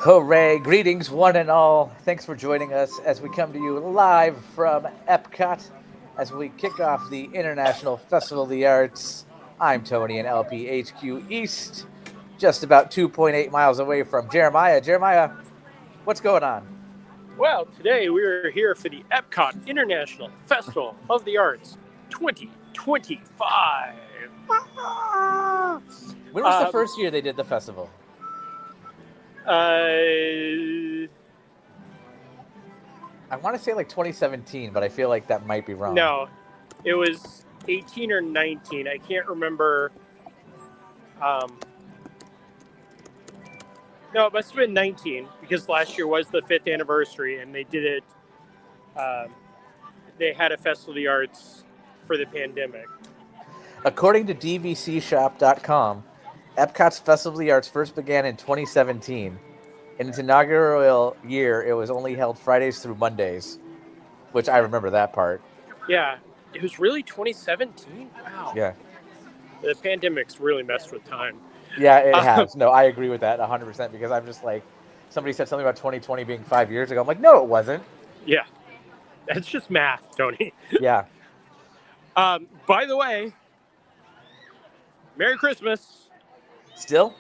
Hooray! Greetings, one and all. Thanks for joining us as we come to you live from EPCOT as we kick off the International Festival of the Arts. I'm Tony in LPHQ East, just about 2.8 miles away from Jeremiah. Jeremiah, what's going on? Well, today we are here for the EPCOT International Festival of the Arts 2025. When was the first year they did the festival? Uh, I want to say like 2017, but I feel like that might be wrong. no, it was 18 or 19. I can't remember. No, it must have been 19 because last year was the 5th anniversary and they did it. They had a Festival of the Arts for the pandemic. According to dvcshop.com, Epcot's Festival of the Arts first began in 2017. In its inaugural year, it was only held Fridays through Mondays, which I remember that part. Yeah, it was really 2017? Wow. Yeah. The pandemic's really messed with time. Yeah, it has. No, I agree with that 100% because I'm just like, somebody said something about 2020 being 5 years ago. I'm like, no, it wasn't. Yeah, that's just math, Tony. Yeah. By the way, Merry Christmas. Still?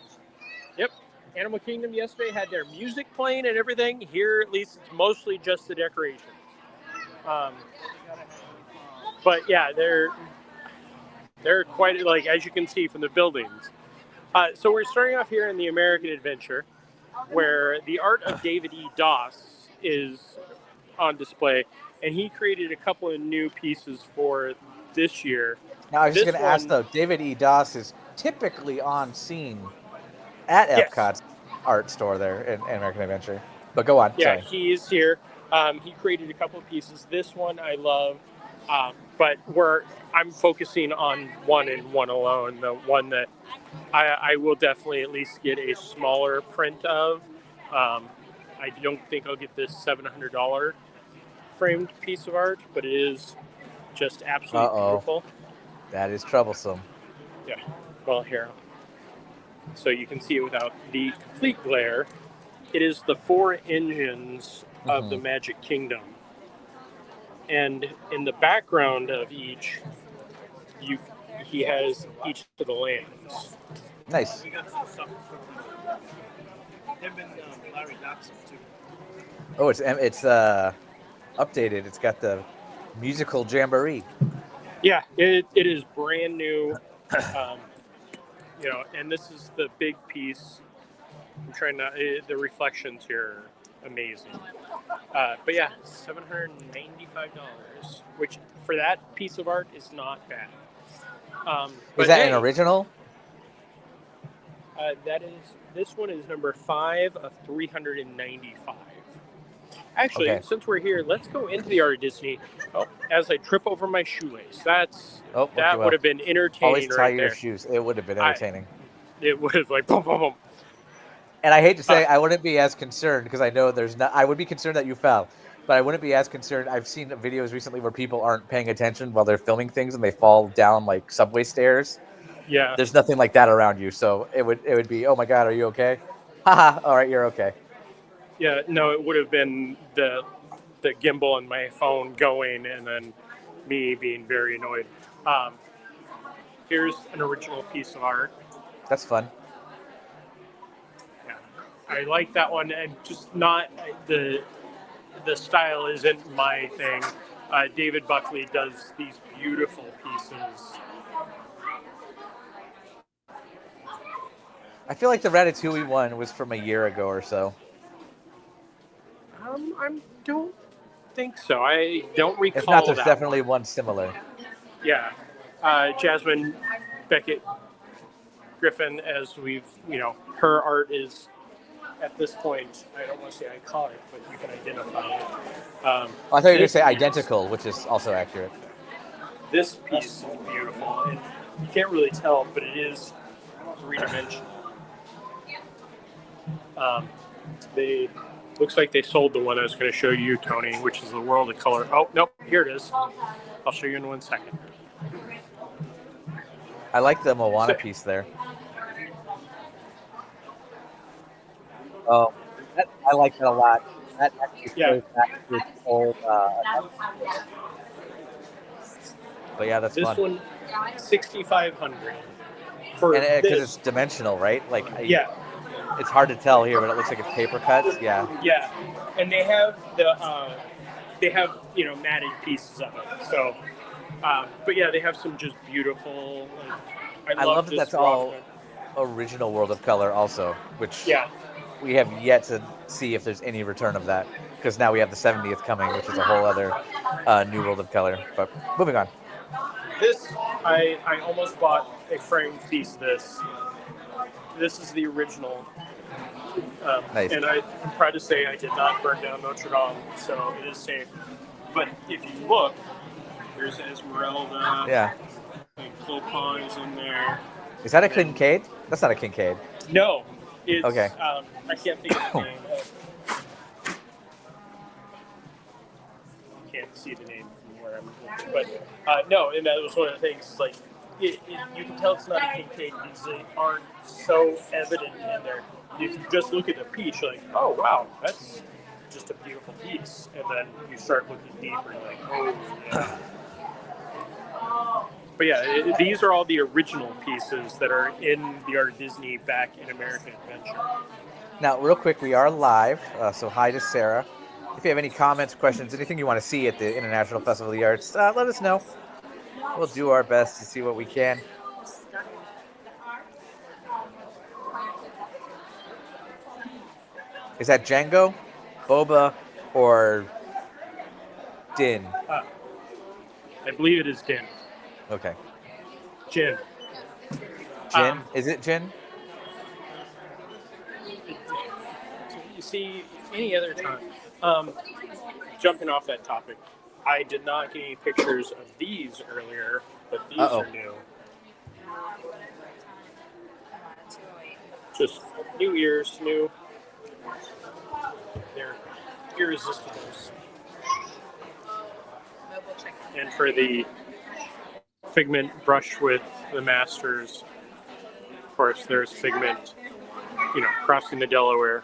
Yep. Animal Kingdom yesterday had their music playing and everything. Here, at least, it's mostly just the decoration. But yeah, they're quite, like, as you can see from the buildings. So we're starting off here in the American Adventure, where the art of David E. Doss is on display, and he created a couple of new pieces for this year. Now, I was just going to ask, though, David E. Doss is typically on scene at Epcot's art store there in American Adventure. But go on. Yeah, sorry. He is here. He created a couple of pieces. This one I love, but I'm focusing on one and one alone, the one that I will definitely at least get a smaller print of. I don't think I'll get this $700 framed piece of art, but it is just absolutely beautiful. That is troublesome. Yeah. Well, here. So you can see it without the complete glare. It is the 4 engines of the Magic Kingdom. And in the background of each, he has each of the lands. Nice. Oh, it's updated. It's got the musical jamboree. Yeah, it is brand new. And this is the big piece. I'm trying not. The reflections here are amazing. But yeah, $795, which for that piece of art is not bad. Is that an original? This one is number 5 of 395. Actually, since we're here, let's go into the Art of Disney. Oh, as I trip over my shoelace. That would have been entertaining. Always tie your shoes. It would have been entertaining. It would have boom, boom, boom. And I hate to say, I wouldn't be as concerned because I know there's not. I would be concerned that you fell, but I wouldn't be as concerned. I've seen videos recently where people aren't paying attention while they're filming things and they fall down like subway stairs. Yeah. There's nothing like that around you, so it would be, oh my God, are you okay? Haha, all right, you're okay. Yeah, no, it would have been the gimbal on my phone going and then me being very annoyed. Here's an original piece of art. That's fun. Yeah, I like that one, and just not the style isn't my thing. David Buckley does these beautiful pieces. I feel like the Ratatouille one was from a year ago or so. I don't think so. I don't recall. If not, there's that definitely one similar. Yeah, Jasmine Beckett Griffin, as we've, her art is at this point, I don't want to say iconic, but you can identify it. I thought you were going to say identical, which is also accurate. This piece is beautiful, and you can't really tell, but it is three-dimensional. Looks like they sold the one I was going to show you, Tony, which is the World of Color. Oh, nope, here it is. I'll show you in 1 second. I like the Moana piece there. Oh, I like that a lot. That actually Yeah. shows back to its old. But yeah, that's This fun. one, 6,500 for And because this. it's dimensional, right? Like, Yeah, it's hard to tell here, but it looks like it's paper cuts. Yeah. yeah, and they have matted pieces of it. So, but yeah, they have some just beautiful. Like, I I love love that this that's all rock. original World of Color, also, which Yeah, we have yet to see if there's any return of that. Because now we have the 70th coming, which is a whole other new World of Color. But moving on. this I almost bought a framed piece of this. This is the original, Nice. and I'm proud to say I did not burn down Notre Dame, so it is safe. But if you look, there's Esmeralda. Yeah. Like Clopin is in there. Is that a And then- Kincaid? That's not a Kincaid. No, it's Okay. I can't think of the name. Can't see the name from where I'm looking, but no, and that was one of the things. Like, you can tell it's not a Kincaid because they aren't so evident in there. If you just look at the piece, you're like, oh wow, that's just a beautiful piece, and then you start looking deeper, and you're like, oh yeah. But yeah, these are all the original pieces that are in the Art of Disney back in American Adventure. Now, real quick, we are live, so hi to Sarah. If you have any comments, questions, anything you want to see at the International Festival of the Arts, let us know. We'll do our best to see what we can. Is that Django, Boba, or Din? I believe it is Din. Okay. Jin. Jin? Is it Jin? You see, any other time. Jumping off that topic, I did not get any pictures of these earlier, but these are new. Just new ears, new. They're irresistibles. And for the Figment brush with the Masters, of course, there's Figment, crossing the Delaware.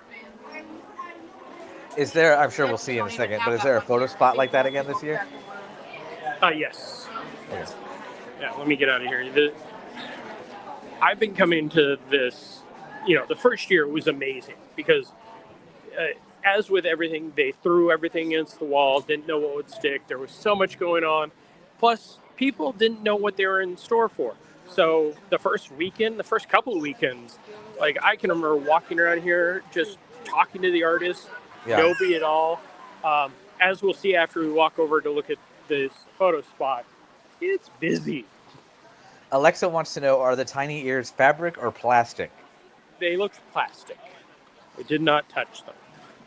Is there, I'm sure we'll see in a second, but is there a photo spot like that again this year? Yes. Okay. Yeah, let me get out of here. I've been coming to this, the first year was amazing because as with everything, they threw everything against the wall, didn't know what would stick. There was so much going on. Plus, people didn't know what they were in store for. So the first couple of weekends, like I can remember walking around here, just talking to the artists, nobody at all. As we'll see after we walk over to look at this photo spot, it's busy. Alexa wants to know, are the tiny ears fabric or plastic? They look plastic. I did not touch them.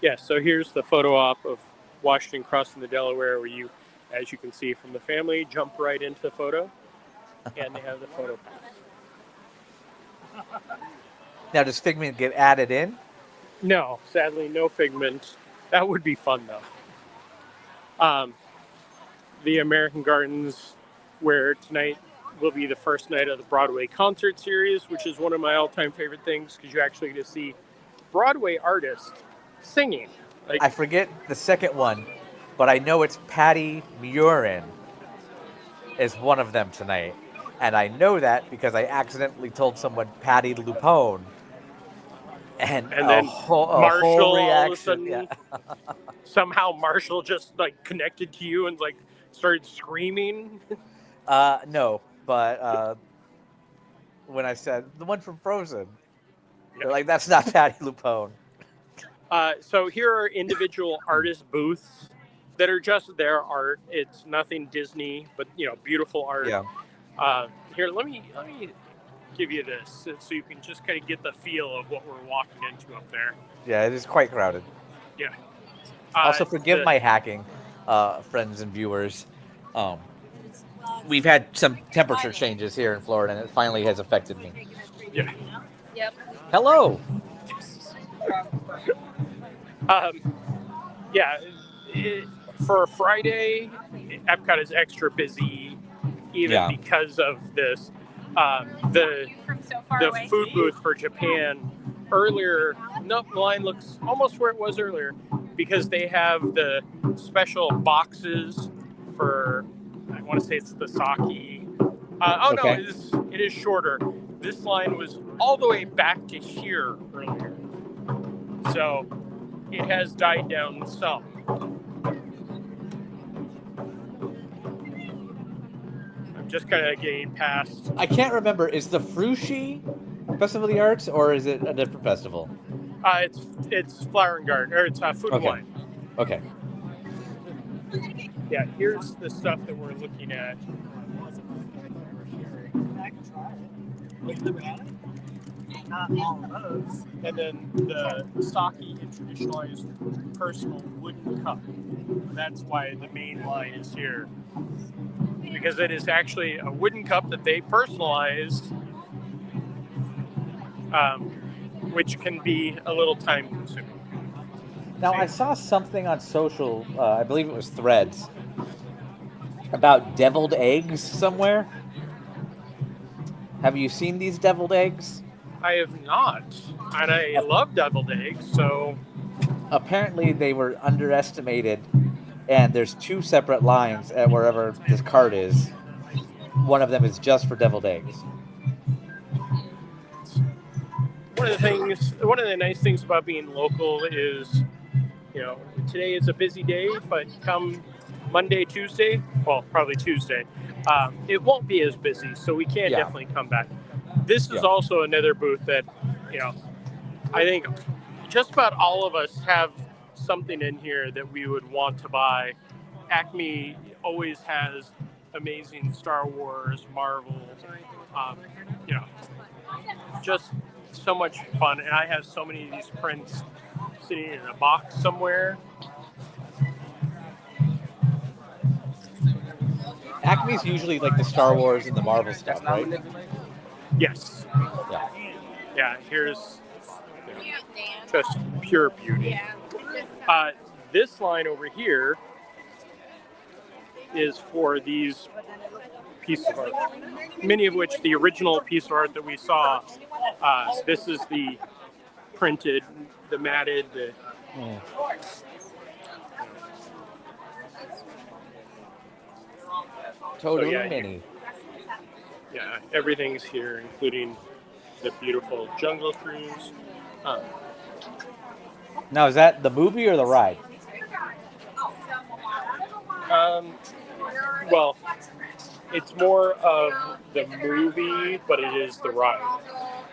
Yeah, so here's the photo op of Washington crossing the Delaware where you, as you can see from the family, jump right into the photo. And they have the photo pass. Now, does Figment get added in? No, sadly, no Figment. That would be fun, though. The American Gardens, where tonight will be the first night of the Broadway concert series, which is one of my all-time favorite things because you actually get to see Broadway artists singing. I forget the second one, but I know it's Patty Murin is one of them tonight. And I know that because I accidentally told someone Patty Lupone. And then whole Marshall, reaction. all of a sudden, somehow Marshall just connected to you and started screaming. No, but when I said the one from Frozen, they're like, that's not Patty Lupone. So here are individual artist booths that are just their art. It's nothing Disney, but beautiful art. Yeah. Here, let me give you this so you can just kind of get the feel of what we're walking into up there. Yeah, it is quite crowded. Yeah. Also, forgive my hacking, friends and viewers. We've had some temperature changes here in Florida, and it finally has affected me. Yeah. Yep. Hello. For Friday, Epcot is extra busy, even because of this. The food booth for Japan earlier Nope, the line looks almost where it was earlier because they have the special boxes for, I want to say it's the sake. No, Okay. it is shorter. This line was all the way back to here earlier. So it has died down some. I'm just kind of getting past. I can't remember. Is the Frushi Festival of the Arts, or is it a different festival? It's Flower and Garden, or it's Food and Wine. Okay. Yeah, here's the stuff that we're looking at. Not all of those. And then the sake in traditionalized personal wooden cup. That's why the main line is here. Because it is actually a wooden cup that they personalized, which can be a little time consuming. Now, I saw something on social, I believe it was Threads, about deviled eggs somewhere. Have you seen these deviled eggs? I have not. And I love deviled eggs, so... Apparently they were underestimated, and there's 2 separate lines at wherever this cart is. One of them is just for deviled eggs. One of the nice things about being local is, today is a busy day, but come Monday, Tuesday, well, probably Tuesday, it won't be as busy, so we can definitely come back. This is also another booth that, I think just about all of us have something in here that we would want to buy. Acme always has amazing Star Wars, Marvel, just so much fun. And I have so many of these prints sitting in a box somewhere. Acme's usually like the Star Wars and the Marvel stuff, right? Yes. Yeah. Yeah, here's just pure beauty. This line over here is for these pieces of art, many of which the original piece of art that we saw, this is the printed, the matted, Totally mini. Yeah, everything's here, including the beautiful Jungle Cruise. Now, is that the movie or the ride? Well, it's more of the movie, but it is the ride.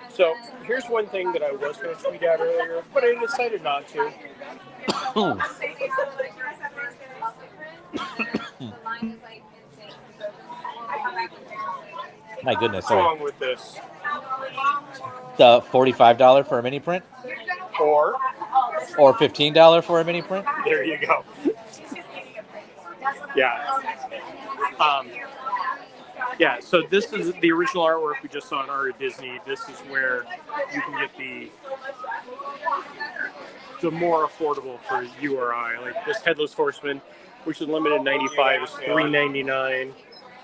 So here's one thing that I was going to tweet out earlier, but I decided not to. My goodness. What's wrong with this? The $45 for a mini print? Or $15 for a mini print? There you go. Yeah. Yeah, so this is the original artwork we just saw in Art of Disney. This is where you can get the more affordable for you or I. Like this Headless Horseman, which is limited 95, is $3.99.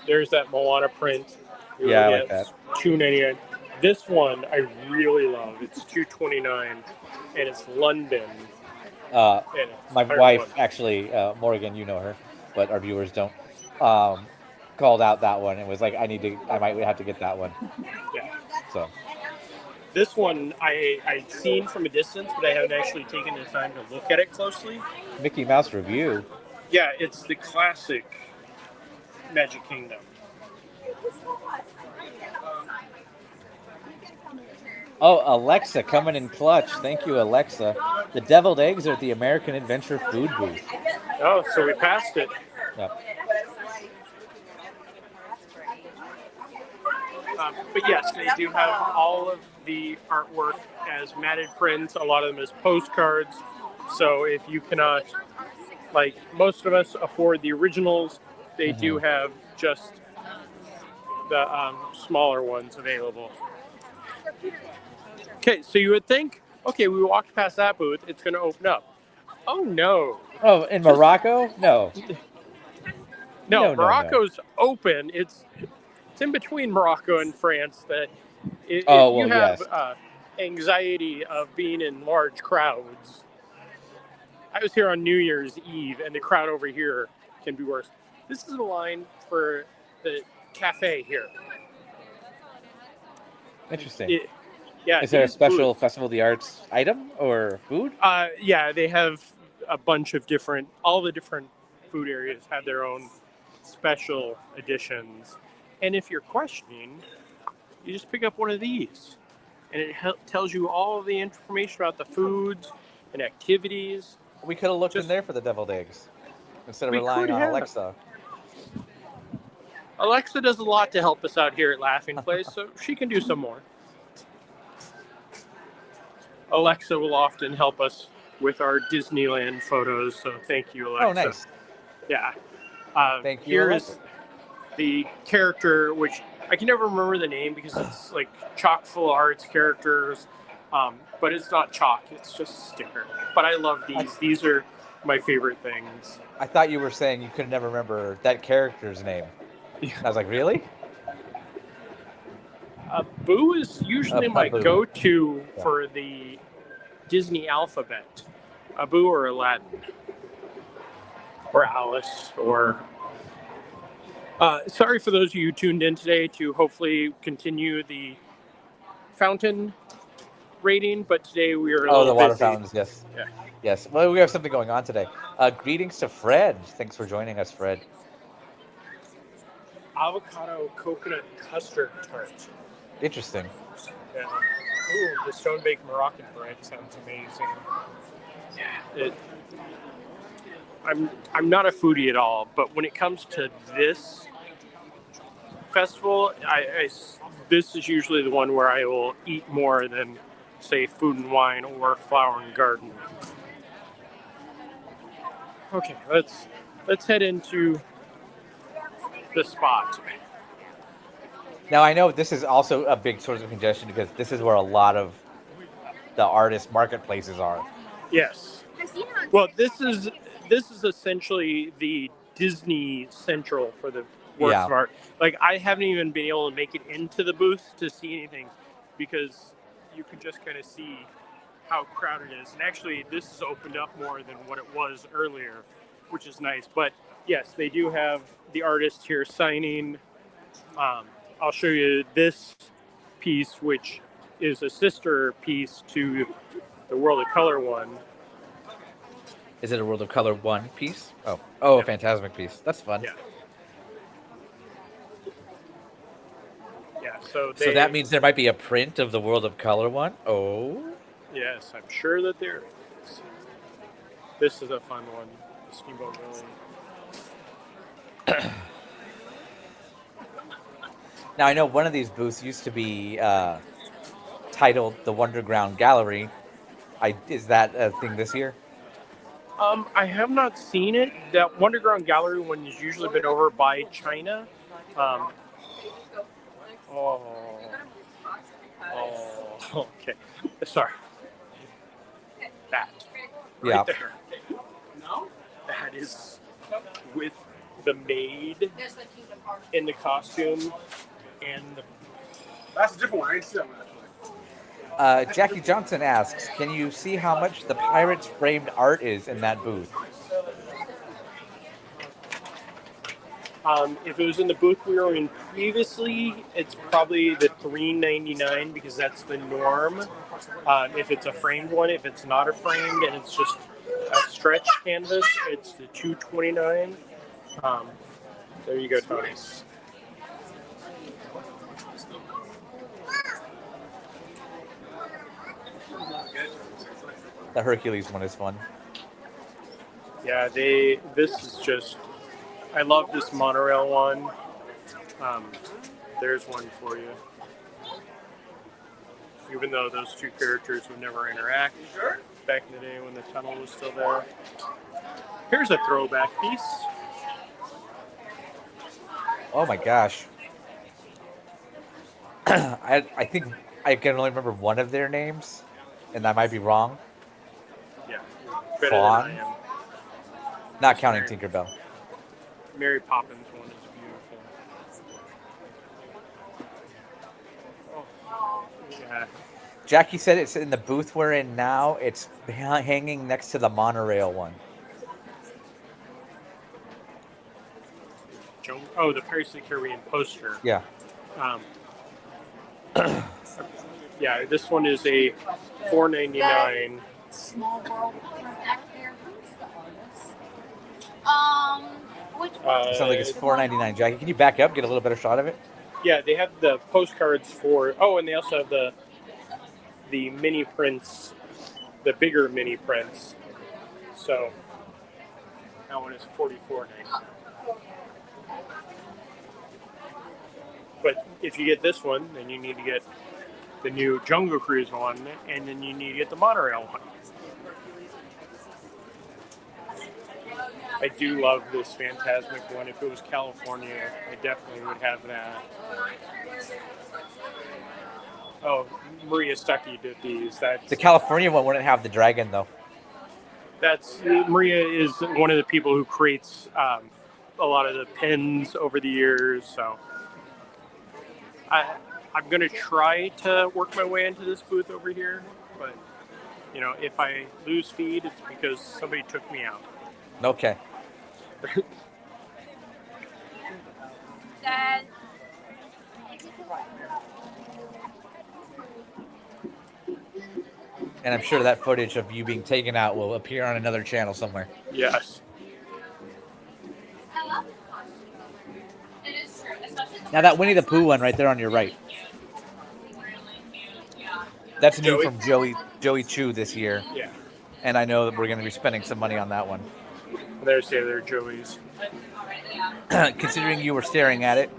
There's that Moana print. Yeah, I like that. $2.99. This one I really love. It's $2.29, and it's London. My wife, actually, Morgan, you know her, but our viewers don't. Called out that one and was like, I might have to get that one. Yeah. So this one I'd seen from a distance, but I haven't actually taken the time to look at it closely. Mickey Mouse Review. Yeah, it's the classic Magic Kingdom. Oh, Alexa coming in clutch. Thank you, Alexa. The deviled eggs are at the American Adventure food booth. Oh, so we passed it. Yep. But yes, they do have all of the artwork as matted prints, a lot of them as postcards. So if you cannot, like most of us, afford the originals, they do have just the smaller ones available. Okay, so you would think, okay, we walked past that booth, it's going to open up. Oh, no. Oh, in Morocco? No. No, Morocco's open. It's in between Morocco and France that you have anxiety of being in large crowds. I was here on New Year's Eve, and the crowd over here can be worse. This is the line for the cafe here. Interesting. Yeah. Is there a special booths. Festival of the Arts item or food? Yeah, they have a bunch of all the different food areas have their own special editions. And if you're questioning, you just pick up one of these. And it tells you all of the information about the foods and activities. We could have looked in there for the deviled eggs instead of We relying could on have. Alexa. Alexa does a lot to help us out here at Laughing Place, so she can do some more. Alexa will often help us with our Disneyland photos, so thank you, Alexa. Oh, nice. Yeah. Thank you, Here's Alexa. the character, which I can never remember the name because it's like chock full of arts characters, but it's not chalk, it's just a sticker. But I love these. These are my favorite things. I thought you were saying you could never remember that character's name. Yeah. I was like, really? Boo is usually my Boo. go-to for the Disney alphabet. Boo or Aladdin. Or Alice. Or... sorry for those of you who tuned in today to hopefully continue the fountain rating, but today we are a little the water busy. fountains, yes. Yeah. Yes. Well, we have something going on today. Greetings to Fred. Thanks for joining us, Fred. Avocado coconut custard tart. Interesting. Yeah. Ooh, the stone baked Moroccan bread sounds amazing. Yeah. I'm not a foodie at all, but when it comes to this festival, this is usually the one where I will eat more than, say, Food and Wine or Flower and Garden. Okay, let's head into the spot. Now, I know this is also a big source of congestion because this is where a lot of the artist marketplaces are. Yes. Well, this is essentially the Disney Central for the works of art. Like, I haven't even been able to make it into the booth to see anything because you can just kind of see how crowded it is. And actually, this is opened up more than what it was earlier, which is nice. But yes, they do have the artists here signing. I'll show you this piece, which is a sister piece to the World of Color one. Is it a World of Color 1 piece? Oh, yeah. A Phantasmic piece. That's fun. Yeah. Yeah, so that means there might be a print of the World of Color one? Oh. Yes, I'm sure that there is. This is a fun one. Steamboat Willie. Now, I know one of these booths used to be titled the Wonderground Gallery. Is that a thing this year? I have not seen it. That Wonderground Gallery one has usually been over by China. Okay. Sorry. That. Right there. That is with the maid in the costume and the... That's a different one. I ain't seen that one. Jackie Johnson asks, can you see how much the Pirates framed art is in that booth? If it was in the booth we were in previously, it's probably the $3.99 because that's the norm. If it's a framed one, if it's not a framed and it's just a stretch canvas, it's the $2.29. There you go, Tony. The Hercules one is fun. Yeah, this is just... I love this monorail one. There's one for you. Even though those two characters would never interact back in the day when the tunnel was still there. Here's a throwback piece. Oh my gosh. I think I can only remember one of their names, and I might be wrong. Yeah, better Fawn? than I am. Not counting Tinkerbell. Mary Poppins one is beautiful. Oh, yeah. Jackie said it's in the booth we're in now. It's hanging next to the monorail one. Oh, the Pirates of the Caribbean poster. Yeah. Um, yeah, this one is a $4.99. Small World back there. Who's the artist? Which one? It sounds like it's $4.99. Jackie, can you back up, get a little better shot of it? Yeah, they have the postcards for. Oh, and they also have the mini prints, the bigger mini prints. So that one is $44.99. But if you get this one, then you need to get the new Jungle Cruise one, and then you need to get the monorail one. I do love this Phantasmic one. If it was California, I definitely would have that. Oh, Maria Stuckey did these. The California one wouldn't have the dragon, though. Maria is one of the people who creates a lot of the pins over the years. So I'm going to try to work my way into this booth over here. But, you know, if I lose feed, it's because somebody took me out. Okay. Dad. And I'm sure that footage of you being taken out will appear on another channel somewhere. Yes. Now that Winnie the Pooh one right there on your right. That's new from Joey Chu this year. Yeah. And I know that we're going to be spending some money on that one. There's the other Joey's. Considering you were staring at it,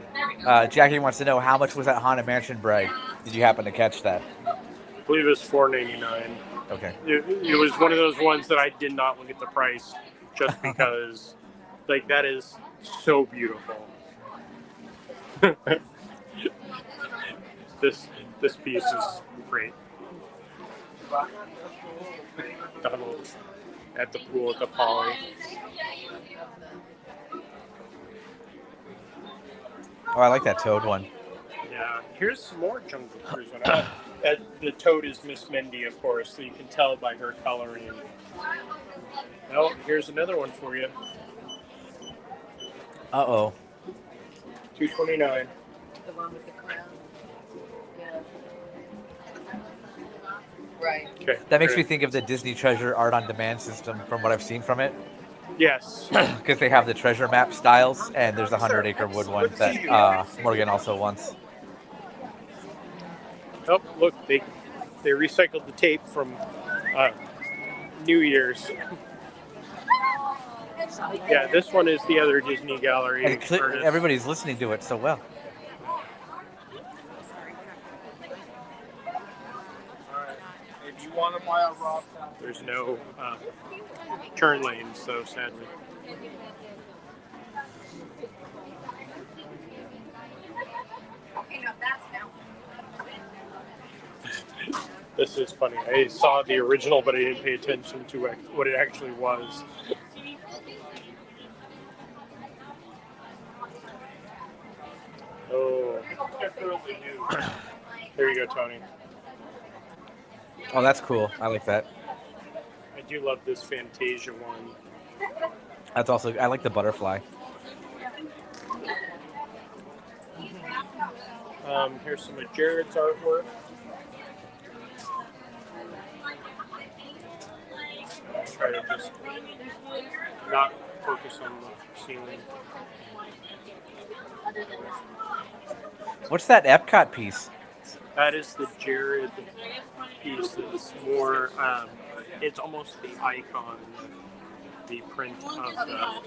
Jackie wants to know how much was that Haunted Mansion bride? Did you happen to catch that? I believe it was $4.99. Okay. It was one of those ones that I did not look at the price just because, like, that is so beautiful. This piece is great. Donald at the pool at the Poly. Oh, I like that Toad one. Yeah, here's some more Jungle Cruise one. The Toad is Miss Mindy, of course, so you can tell by her coloring. Oh, here's another one for you. Uh-oh. $2.29. The one with the crown. Yeah. Right. Okay. That makes me think of the Disney Treasure Art on Demand system from what I've seen from it. Yes. Because they have the treasure map styles, and there's a 100-acre wood one that Morgan also wants. Oh, look, they recycled the tape from New Year's. Yeah, this one is the other Disney Gallery. And everybody's listening to it so well. If you want to buy a raw, There's no turn lanes, so sadly. Okay, no, that's now. This is funny. I saw the original, but I didn't pay attention to what it actually was. Oh. There you go, Tony. Oh, that's cool. I like that. I do love this Fantasia one. That's also, I like the butterfly. Here's some of Jared's artwork. I'll try to just not focus on the ceiling. What's that Epcot piece? That is the Jared piece. It's more, it's almost the icon, the print of the.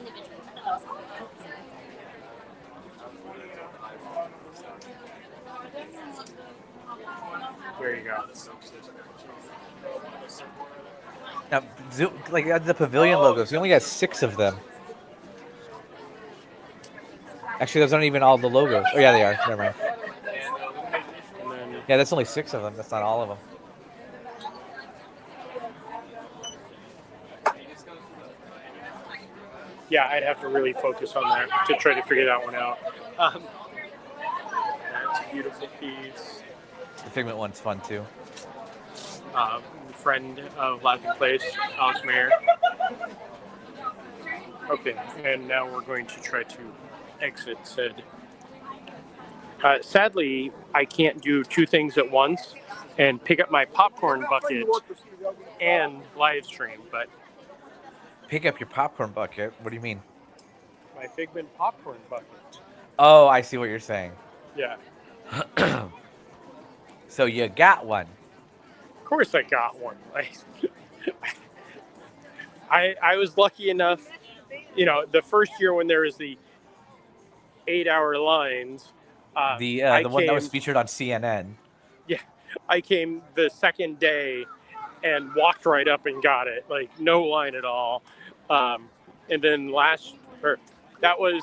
There you go. Now, like the pavilion logos, he only has 6 of them. Actually, those aren't even all the logos. Oh, yeah, they are. Never mind. And then, Yeah, that's only 6 of them. That's not all of them. yeah, I'd have to really focus on that to try to figure that one out. That's a beautiful piece. The Figment one's fun, too. friend of Laughing Place, Alex Mayer. Okay, and now we're going to try to exit said. Sadly, I can't do two things at once and pick up my popcorn bucket and live stream, but Pick up your popcorn bucket. What do you mean? my Figment popcorn bucket. Oh, I see what you're saying. Yeah, So you got one. of course I got one. I was lucky enough, the first year when there was the 8-hour lines. The I one that was came. featured on CNN. Yeah, I came the second day and walked right up and got it, like no line at all. And then that was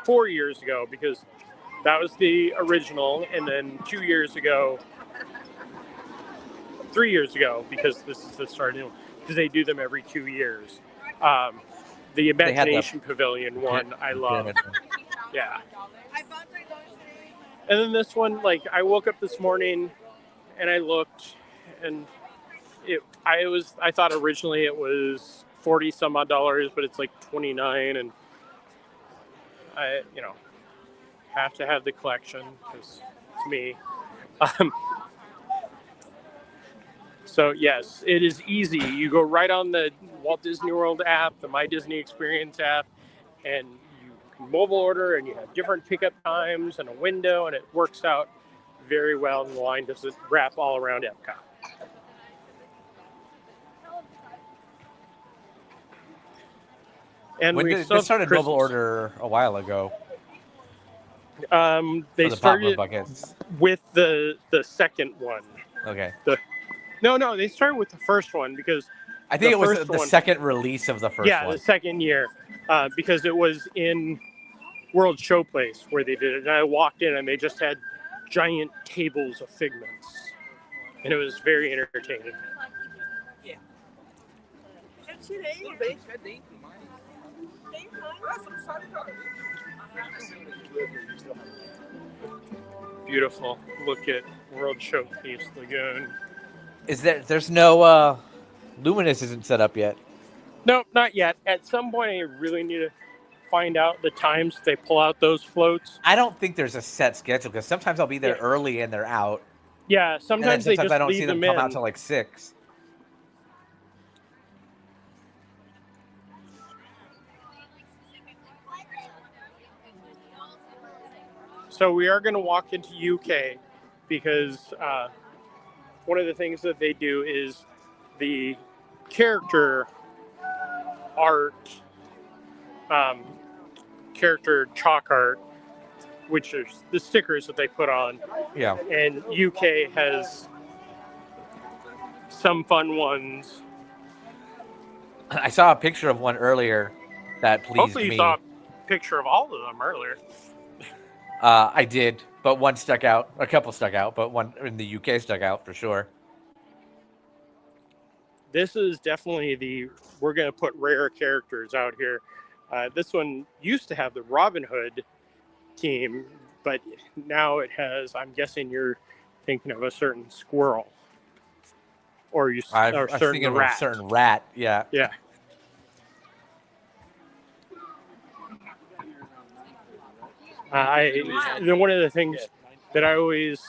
4 years ago because that was the original, and then 3 years ago because this is the start new because they do them every 2 years. The Imagination Pavilion one I love. Yeah. And then this one, like I woke up this morning and I looked and I thought originally it was 40 some odd dollars, but it's like 29, and I have to have the collection because it's me. So yes, it is easy. You go right on the Walt Disney World app, the My Disney Experience app, and you can mobile order, and you have different pickup times and a window, and it works out very well. And the line doesn't wrap all around EPCOT. And They started mobile order a while ago. They started buckets. with the second one. Okay. No, they started with the first one because I think it was the second release of the first one. Yeah, the second year, because it was in World Showplace where they did it. And I walked in and they just had giant tables of Figments. And it was very entertaining. Beautiful. Look at World Showcase Lagoon. There's no Luminous isn't set up yet. No, not yet. At some point, I really need to find out the times they pull out those floats. I don't think there's a set schedule because sometimes I'll be there early and they're out. Yeah, sometimes they just I don't leave see them them come in. out till like 6. So we are going to walk into UK because one of the things that they do is the character art, character chalk art, which is the stickers that they put on. Yeah. And UK has some fun ones. I saw a picture of one earlier that pleased Hopefully you me. saw a picture of all of them earlier. I did, but one stuck out. A couple stuck out, but one in the UK stuck out for sure. This is definitely we're going to put rare characters out here. This one used to have the Robin Hood team, but now it has, I'm guessing you're thinking of a certain squirrel. Or I was thinking of a certain rat, yeah. Yeah. One of the things that I always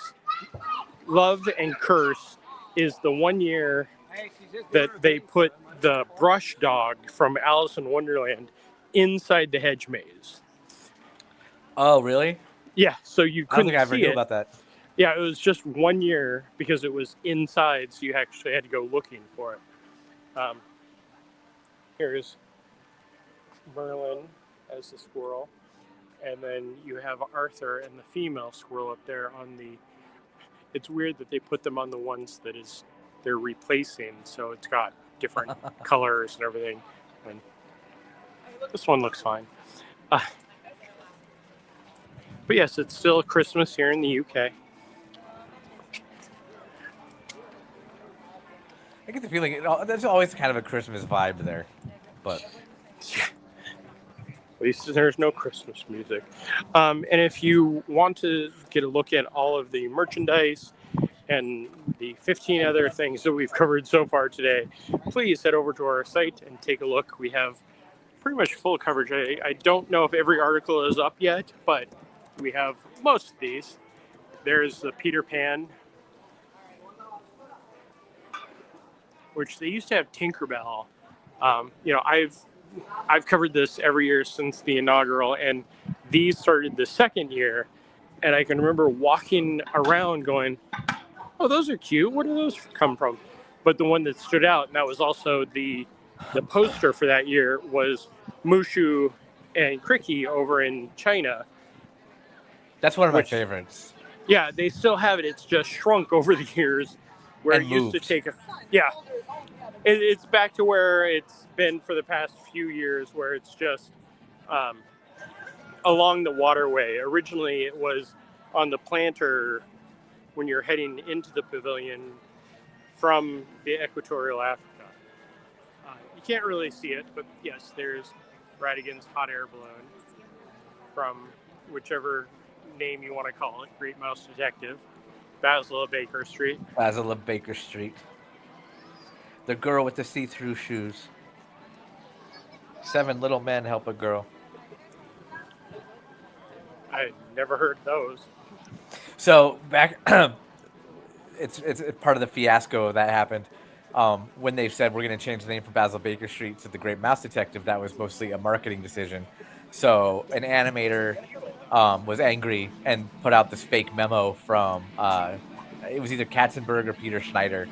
love and curse is the one year that they put the brush dog from Alice in Wonderland inside the hedge maze. Oh, really? Yeah, so you couldn't see I don't think I ever knew about that. Yeah, it was just 1 year because it was inside, so you actually had to go looking for it. Here's Merlin as the squirrel, and then you have Arthur and the female squirrel up there on the... It's weird that they put them on the ones that they're replacing, so it's got different colors and everything. And this one looks fine. But yes, it's still Christmas here in the UK. I get the feeling there's always kind of a Christmas vibe there, but At least there's no Christmas music. And if you want to get a look at all of the merchandise and the 15 other things that we've covered so far today, please head over to our site and take a look. We have pretty much full coverage. I don't know if every article is up yet, but we have most of these. There's the Peter Pan, which they used to have Tinkerbell. I've covered this every year since the inaugural, and these started the second year. And I can remember walking around going, "Oh, those are cute. Where do those come from?" But the one that stood out, and that was also the poster for that year, was Mushu and Cricky over in China. That's one of my favorites. Yeah, they still have it. It's just shrunk over the years, where And it used to moved. take it's back to where it's been for the past few years, where it's just along the waterway. Originally, it was on the planter when you're heading into the pavilion from the equatorial Africa. You can't really see it, but yes, there's Radigan's hot air balloon from whichever name you want to call it, Great Mouse Detective, Basil of Baker Street. Basil of Baker Street. The girl with the see-through shoes. 7 little men help a girl. I never heard those. So back, it's part of the fiasco that happened when they said we're going to change the name from Basil Baker Street to the Great Mouse Detective. That was mostly a marketing decision. So an animator was angry and put out this fake memo from it was either Katzenberg or Peter Schneider.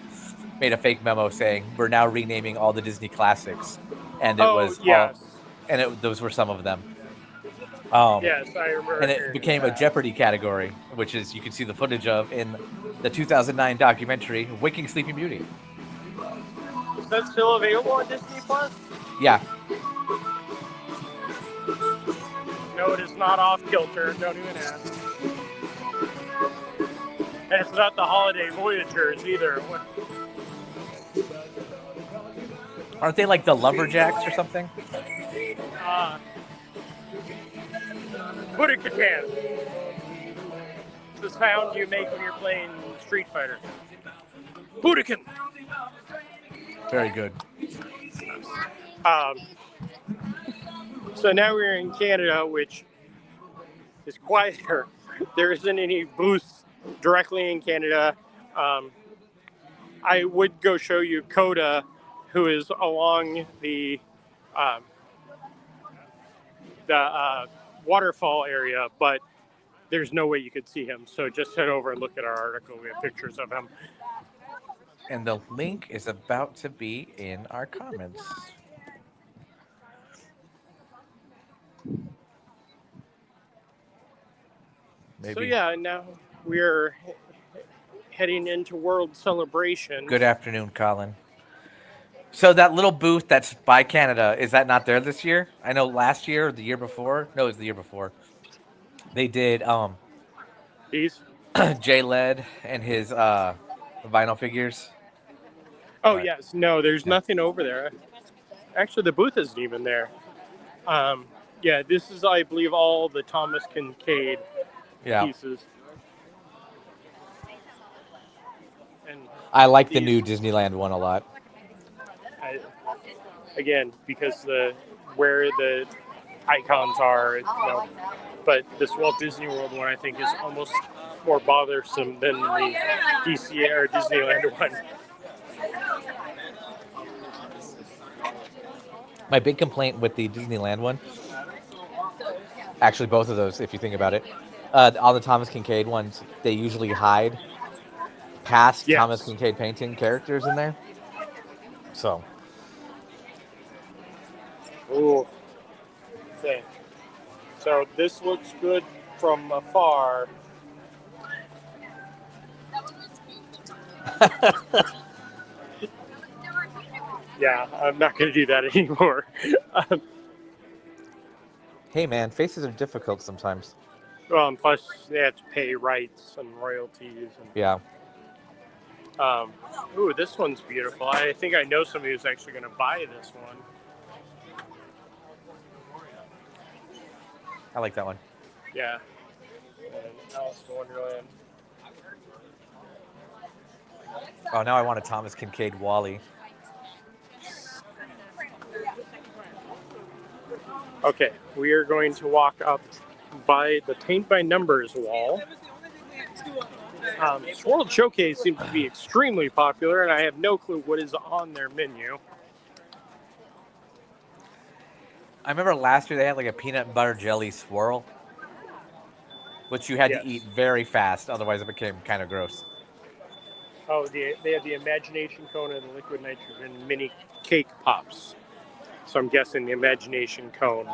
Made a fake memo saying we're now renaming all the Disney classics, and those were some of them. Yes, I remember. And it became a Jeopardy category, which is you can see the footage of in the 2009 documentary Waking Sleeping Beauty. Is that still available on Disney Plus? Yeah. No, it is not off kilter. Don't even ask. And it's not the Holiday Voyagers either. Aren't they like the Lumberjacks or something? Budokan. It's the sound you make when you're playing Street Fighter. Budokan. Very good. So now we're in Canada, which is quieter. There isn't any booths directly in Canada. I would go show you Coda, who is along the waterfall area, but there's no way you could see him. So just head over and look at our article. We have pictures of him. And the link is about to be in our comments. Maybe. So yeah, now we're heading into World Celebration. Good afternoon, Colin. So that little booth that's by Canada, is that not there this year? I know last year or the year before. No, it was the year before. They did These? Jay Led and his vinyl figures. Oh, yes. No, there's nothing over there. Actually, the booth isn't even there. Yeah, this is, I believe, all the Thomas Kincaid pieces. And I like the new Disneyland one a lot. Again, because where the icons are, but this Walt Disney World one I think is almost more bothersome than the DC or Disneyland one. My big complaint with the Disneyland one, actually both of those, if you think about it, all the Thomas Kincaid ones, they usually hide past Thomas Kincaid painting characters in there. So. Ooh. Okay. So this looks good from afar. Yeah, I'm not going to do that anymore. Hey, man, faces are difficult sometimes. Well, and plus they have to pay rights and royalties. Yeah. Ooh, this one's beautiful. I think I know somebody who's actually going to buy this one. I like that one. Yeah. And Alice in Wonderland. Oh, now I want a Thomas Kincaid Wally. Okay, we are going to walk up by the Paint by Numbers wall. This World Showcase seems to be extremely popular, and I have no clue what is on their menu. I remember last year they had like a peanut and butter jelly swirl, which you had to Yes. eat very fast, otherwise it became kind of gross. Oh, they have the Imagination Cone and the Liquid Nitrogen mini cake pops. So I'm guessing the Imagination Cone.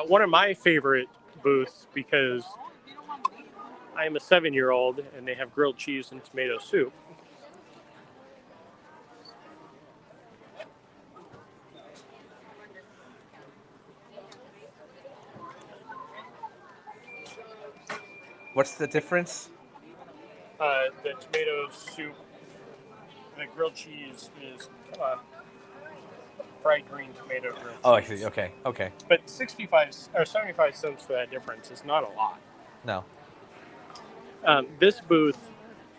One of my favorite booths, because I'm a 7-year-old and they have grilled cheese and tomato soup. What's the difference? The tomato soup, the grilled cheese is fried green tomato grilled cheese. Oh, I see. Okay, okay. But 65 or 75 cents for that difference is not a lot. No. This booth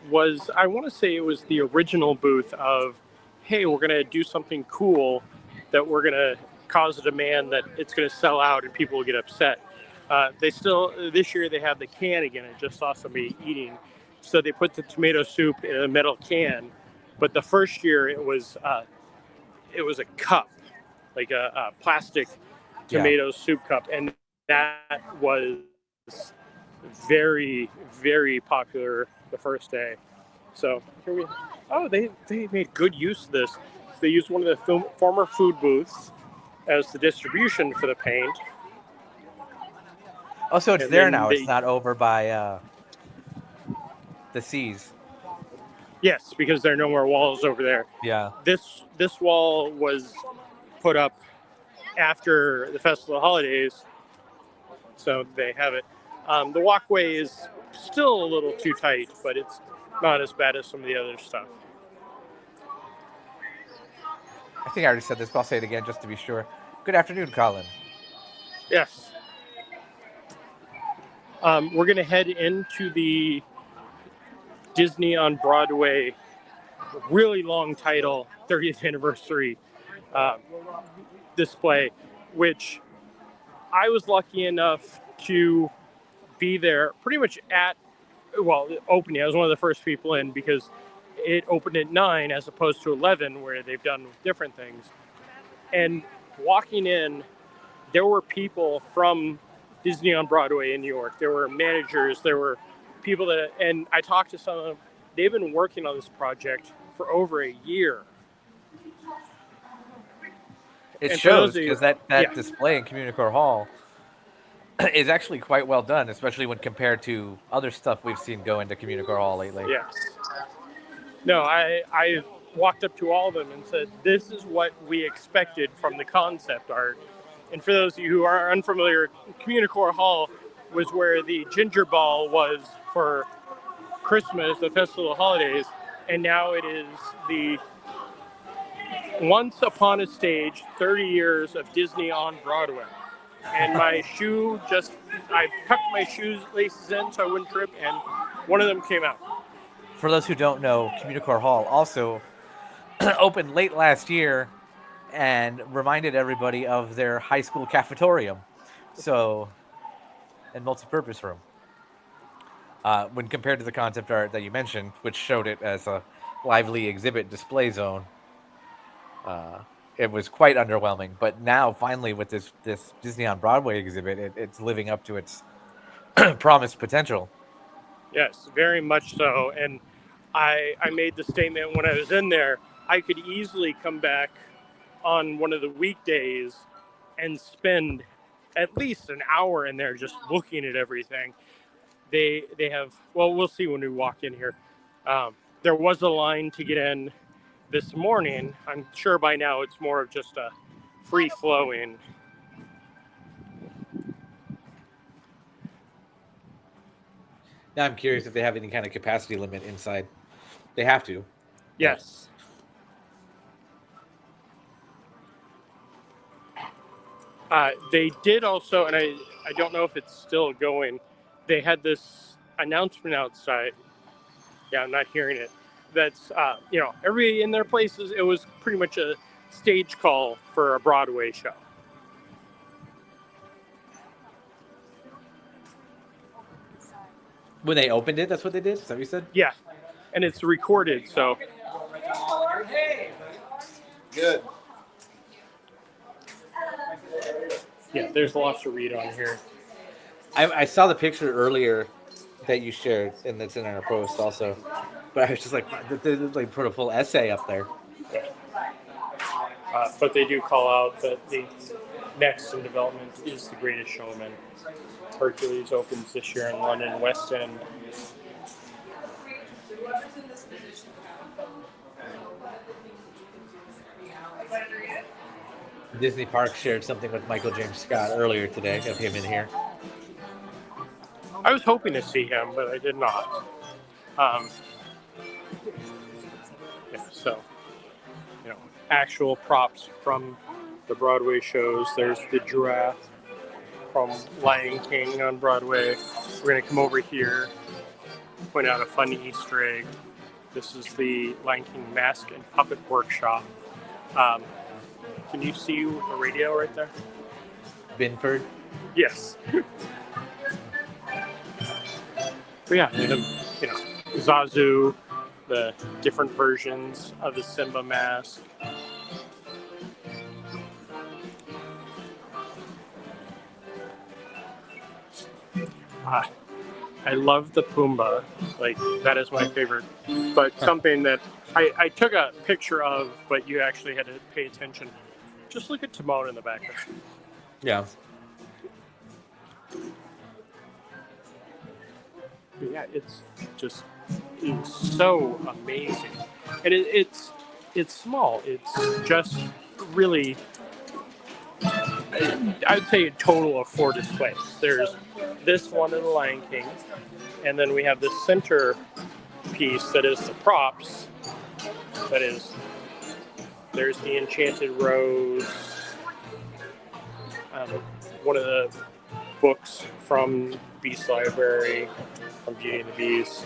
was, I want to say it was the original booth of, hey, we're going to do something cool that we're going to cause a demand that it's going to sell out and people will get upset. This year they have the can again. I just saw somebody eating. So they put the tomato soup in a metal can. But the first year it was a cup, like a plastic tomato soup cup. And that was very, very popular the first day. So here they made good use of this. They used one of the former food booths as the distribution for the paint. Oh, so it's And there then now. It's not over by the seas. Yes, because there are no more walls over there. Yeah. This wall was put up after the Festival of Holidays, so they have it. The walkway is still a little too tight, but it's not as bad as some of the other stuff. I think I already said this, but I'll say it again just to be sure. Good afternoon, Colin. Yes. We're going to head into the Disney on Broadway, really long title, 30th anniversary display, which I was lucky enough to be there pretty much at, well, opening. I was one of the first people in because it opened at 9 as opposed to 11 where they've done different things. And walking in, there were people from Disney on Broadway in New York. There were managers, there were people that, and I talked to some of them. They've been working on this project for over a year. It And shows because that yeah. display in Communicore Hall is actually quite well done, especially when compared to other stuff we've seen go into Communicore Hall lately. Yes. No, I walked up to all of them and said, this is what we expected from the concept art. And for those of you who are unfamiliar, Communicore Hall was where the Ginger Ball was for Christmas, the Festival of Holidays, and now it is the Once Upon a Stage, 30 years of Disney on Broadway. And my I tucked my shoelaces in so I wouldn't trip, and one of them came out. For those who don't know, Communicore Hall also opened late last year and reminded everybody of their high school cafetorium, and multi-purpose room. When compared to the concept art that you mentioned, which showed it as a lively exhibit display zone, it was quite underwhelming. But now, finally, with this Disney on Broadway exhibit, it's living up to its promised potential. Yes, very much so. And I made the statement when I was in there, I could easily come back on one of the weekdays and spend at least an hour in there just looking at everything. They have, well, we'll see when we walk in here. There was a line to get in this morning. I'm sure by now it's more of just a free flowing. Now I'm curious if they have any kind of capacity limit inside. They have to. Yes. They did also, and I don't know if it's still going. They had this announcement outside. Yeah, I'm not hearing it. That's everybody in their places. It was pretty much a stage call for a Broadway show. When they opened it, that's what they did? Is that what you said? Yeah, and it's recorded, so. Good. Yeah, there's lots to read on here. I saw the picture earlier that you shared, and that's in our post also. But I was just like, they like put a full essay up there. But they do call out that the next in development is The Greatest Showman. Hercules opens this year in London West End. Disney Park shared something with Michael James Scott earlier today of him in here. I was hoping to see him, but I did not. So, actual props from the Broadway shows. There's the giraffe from Lion King on Broadway. We're going to come over here, point out a funny Easter egg. This is the Lion King Mask and Puppet Workshop. Can you see the radio right there? Binford. Yes. But yeah, they have, Zazu, the different versions of the Simba mask. I love the Pumbaa. Like, that is my favorite. But something that I took a picture of, but you actually had to pay attention. Just look at Timon in the background. Yeah. Yeah, it's so amazing, and it's small. It's just really, I would say, a total of 4 displays. There's this one of the Lion King, and then we have the center piece that is the props. That is, there's the Enchanted Rose, one of the books from Beast Library, from Beauty and the Beast.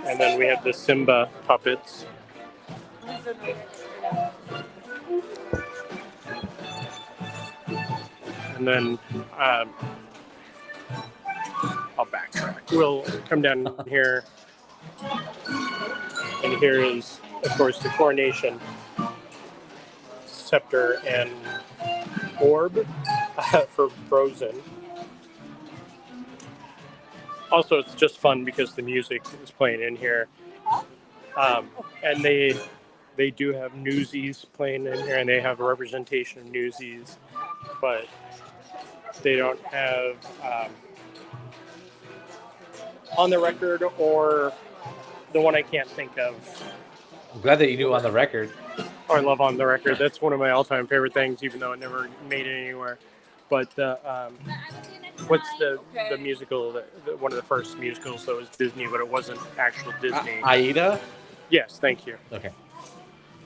And then we have the Simba puppets. And then I'll backtrack. We'll come down here. And here is, of course, the coronation scepter and orb for Frozen. Also, it's just fun because the music is playing in here. And they do have Newsies playing in here, and they have a representation of Newsies, but they don't have On the Record or the one I can't think of. I'm glad that you knew On the Record. Oh, I love On the Record. That's one of my all-time favorite things, even though it never made it anywhere. But what's the musical, one of the first musicals that was Disney, but it wasn't actual Disney? Aida? Yes, thank you. Okay.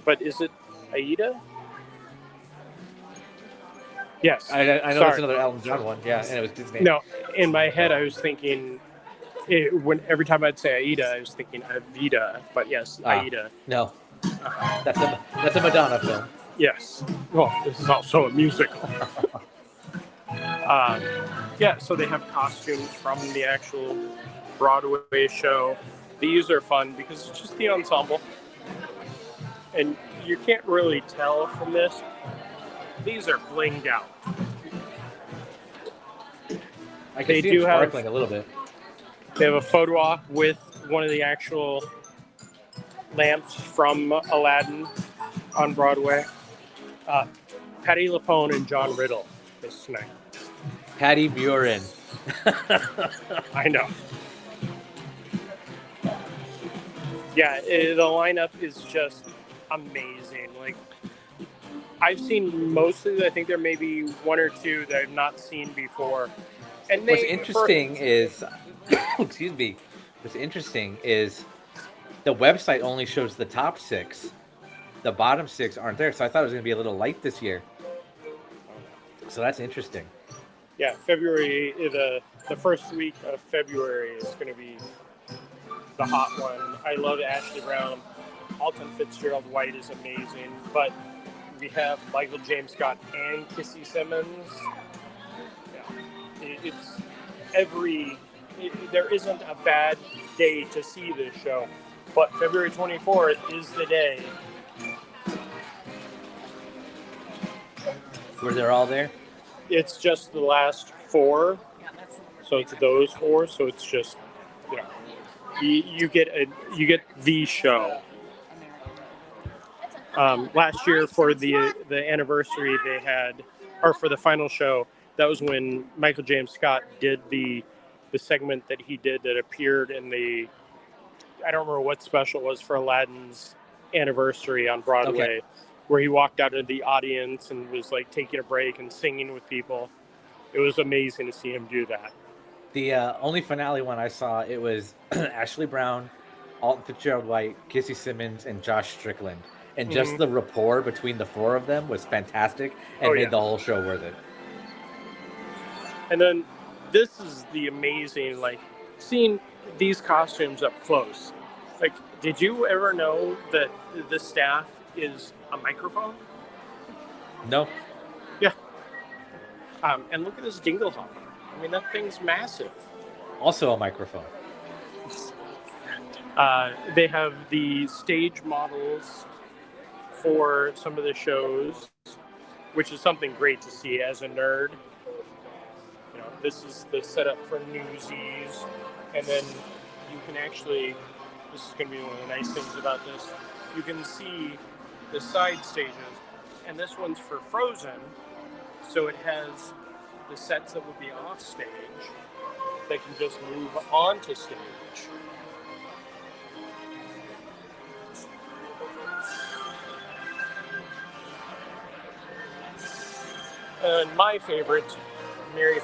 But is it Aida? Yes. I know that's another Elton John one. Yeah, and it was Disney. No, in my head I was thinking, every time I'd say Aida, I was thinking Avida. But yes, Aida. No. That's a Madonna film. Yes. Well, this is also a musical. Yeah, so they have costumes from the actual Broadway show. These are fun because it's just the ensemble. And you can't really tell from this. These are blinged out. I can see it sparkling a little bit. They have a photo op with one of the actual lamps from Aladdin on Broadway. Patti LuPone and John Riddle is tonight. Patty Buren. I know. Yeah, the lineup is just amazing. Like, I've seen most of it. I think there may be one or two that I've not seen before. And what's interesting is, excuse me. What's interesting is the website only shows the top 6. the bottom 6 aren't there. So I thought it was going to be a little light this year. So that's interesting. Yeah, February, the first week of February is going to be the hot one. I love Ashley Brown. Alton Fitzgerald White is amazing, but we have Michael James Scott and Kissy Simmons. Yeah, there isn't a bad day to see this show, but February 24th is the day. Were they all there? It's just the last 4, Yeah, that's so it's those 4. So it's just, you know, you get the show. Last year for the anniversary they had, or for the final show, that was when Michael James Scott did the segment that he did that appeared in the, I don't remember what special it was for Aladdin's anniversary on Broadway, where he walked out of the audience and was like taking a break and singing with people. It was amazing to see him do that. The only finale one I saw, it was Ashley Brown, Alton Fitzgerald White, Kissy Simmons, and Josh Strickland. And just the rapport between the 4 of them was fantastic and made the whole show worth it. And then this is the amazing, like, seeing these costumes up close. Like, did you ever know that the staff is a microphone? No. Yeah. And look at this dinglehopper. I mean, that thing's massive. Also a microphone. They have the stage models for some of the shows, which is something great to see as a nerd. You know, this is the setup for Newsies, and then you can actually, this is going to be one of the nice things about this, you can see the side stages, and this one's for Frozen, so it has the sets that would be off stage that can just move onto stage. And my favorite, Mary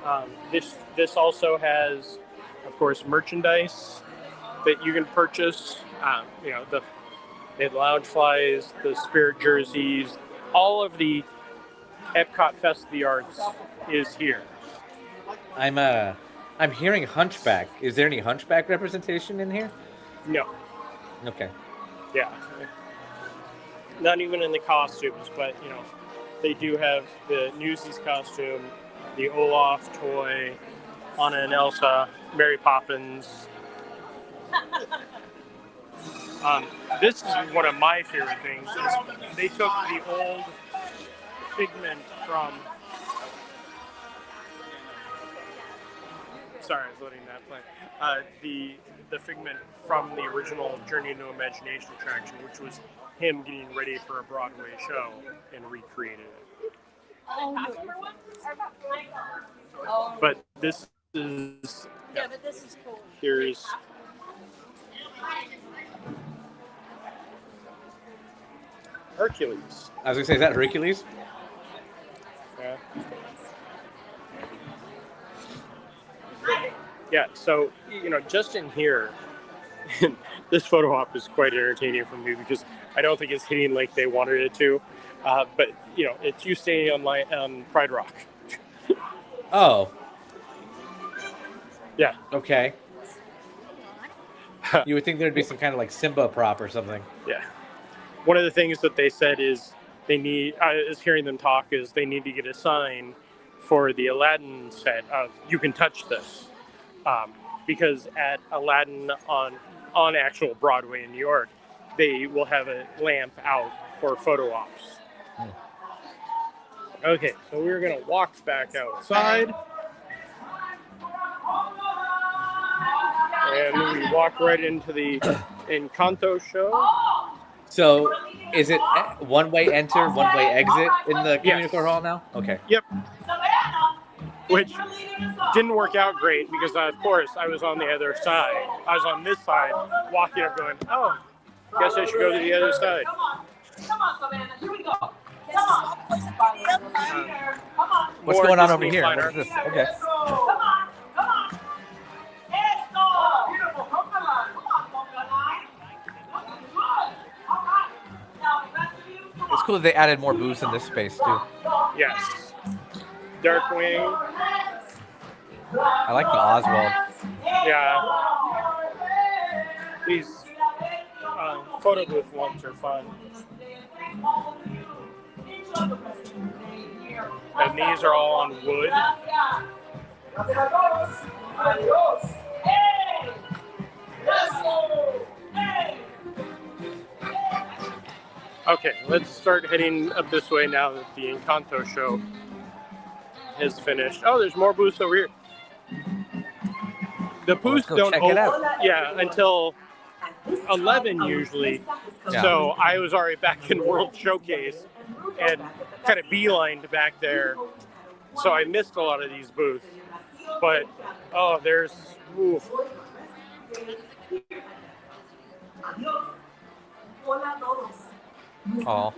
Poppins. This also has, of course, merchandise that you can purchase. You know, they have lounge flies, the spirit jerseys, all of the EPCOT Fest of the Arts is here. I'm hearing Hunchback. Is there any Hunchback representation in here? No. Okay. Yeah. Not even in the costumes, but, you know, they do have the Newsies costume, the Olaf toy, Anna and Elsa, Mary Poppins. This is one of my favorite things. Is they took the old Figment from... Sorry, I was letting that play. The Figment from the original Journey into Imagination attraction, which was him getting ready for a Broadway show, and recreated it. But this is... Yeah, but this is cool. Here's... Hercules. I was going to say, is that Hercules? Yeah. Yeah, so, you know, just in here, this photo op is quite entertaining for me because I don't think it's hitting like they wanted it to. But, you know, it's you staying on Pride Rock. Oh. Yeah. Okay. You would think there'd be some kind of like Simba prop or something. Yeah. One of the things that they said is they need, is hearing them talk, is they need to get a sign for the Aladdin set of you can touch this. Because at Aladdin on actual Broadway in New York, they will have a lamp out for photo ops. Okay, so we're going to walk back outside. And we walk right into the Encanto show. So, is it one-way enter, one-way exit in the communicore hall now? Okay. Yep. Which didn't work out great because, of course, I was on the other side. I was on this side, walking up going, oh, guess I should go to the other side. Come on, Savannah. Here we go. Come on. What's More going on Disney over here? liner. What is this? Okay. Come on. Come on. Eso. Beautiful. Come on. Come on, Coca-Cola. cool that they added more booths in this space too. Yes. Darkwing. I like the Oswald. Yeah. These photo booth ones are fun. And these are all on wood. Okay, let's start heading up this way now that the Encanto show is finished. Oh, there's more booths over here. The booths go don't check it open, out. yeah, until 11 usually. Yeah. So I was already back in World Showcase and kind of beelined back there. So I missed a lot of these booths. But, oh, there's... Ooh. Oh,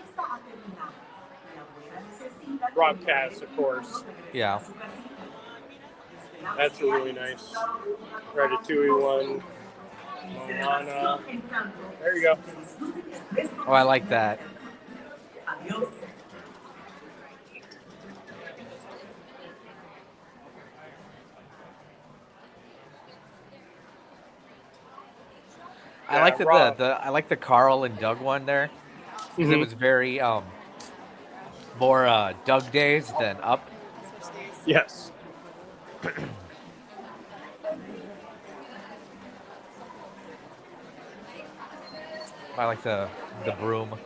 Rob Cass, of course. yeah. That's a really nice Ratatouille one. Moana. There you go. Oh, I like that. I like the I like the Carl and Doug one there because it was very more Doug days than Up. Yes. I like the broom.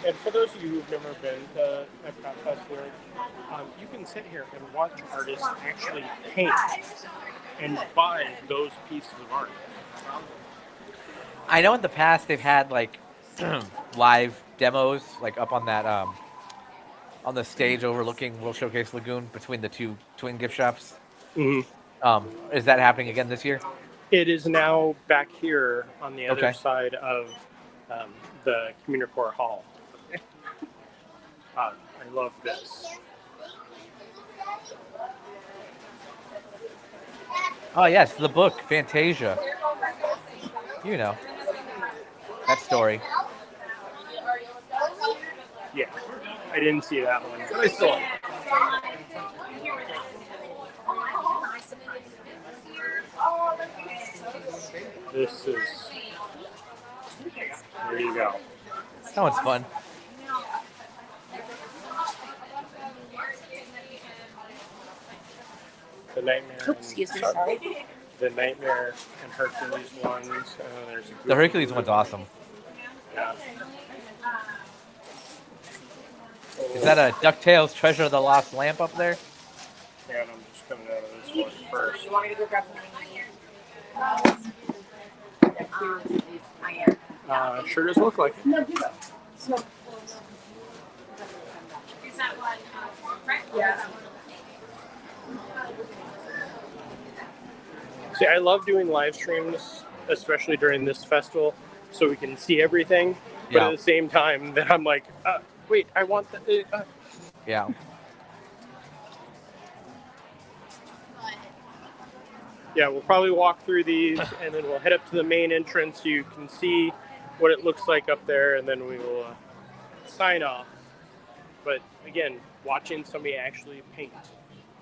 And for those of you who've never been to EPCOT Festival, you can sit here and watch artists actually paint and buy those pieces of art. I know in the past they've had like live demos like up on that on the stage overlooking World Showcase Lagoon between the two twin gift shops. Mm-hmm. Is that happening again this year? It is now back here on the other Okay. side of the Communicore Hall. I love this. Oh yes, the book Fantasia. You know that story. Yeah, I didn't see that one. But I saw it. This is... There you go. That one's fun. The Nightmare. Excuse me, sorry. The Nightmare and Hercules ones. There's a The Hercules one's awesome. Yeah. Is that a DuckTales Treasure of the Lost Lamp up there? Yeah, I'm just coming out of this one first. You want me to go grab something? Sure does look like it. No, do it. So, Is that one? yeah. See, I love doing live streams, especially during this festival, so we can see everything. But Yeah. at the same time, that I'm like, wait, I want the. Yeah. Yeah, we'll probably walk through these, and then we'll head up to the main entrance so you can see what it looks like up there, and then we will sign off. But again, watching somebody actually paint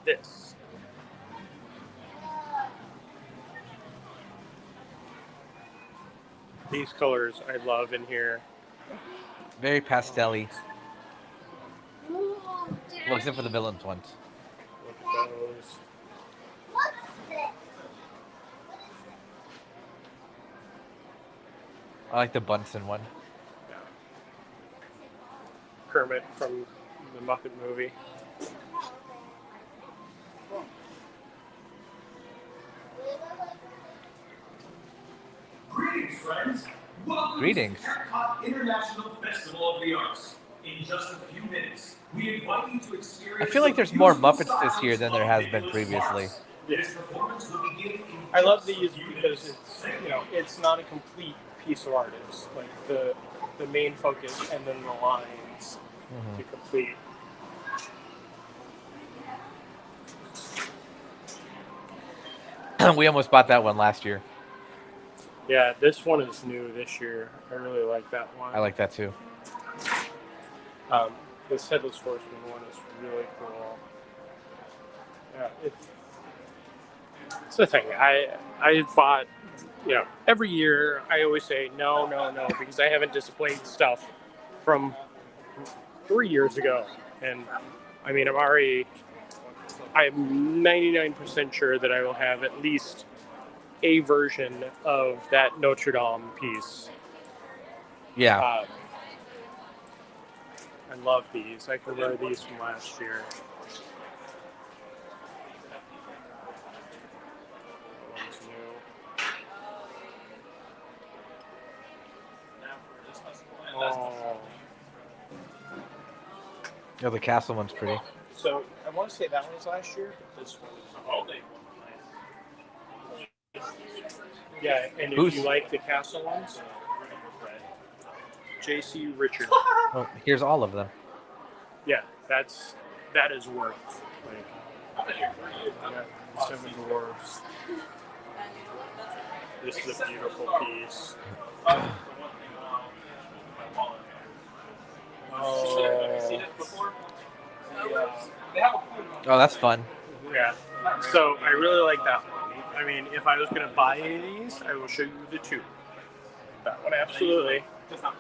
this. These colors I love in here. Very pastel-y. Well, except for the villains ones. Look at those. I like the Bunsen one. Kermit from the Muppet movie. Greetings, friends. Welcome Greetings. to the EPCOT International Festival of the Arts. In just a few minutes, we invite you to experience. I feel like there's more Muppets this year than there has been previously. This performance will begin in I love these because it's, you know, it's not a complete piece of art. It's like the main focus and then the lines to complete. We almost bought that one last year. Yeah, this one is new this year. I really like that one. I like that too. This Headless Horseman one is really cool. Yeah, it's the thing. I bought, every year I always say no, because I haven't displayed stuff from 3 years ago. And I mean, I'm 99% sure that I will have at least a version of that Notre Dame piece. Yeah. I love these. I can wear these from last year. One's new. Oh. Yeah, the castle one's pretty. So I want to say that one was last year, but this one is all day. Yeah, and if you like the castle ones, J.C. Richard. Oh, here's all of them. Yeah, that is worth. Seven Dwarfs. This is a beautiful piece. Oh, that's fun. Yeah. So I really like that one. I mean, if I was going to buy any of these, I will show you the two. That one, absolutely.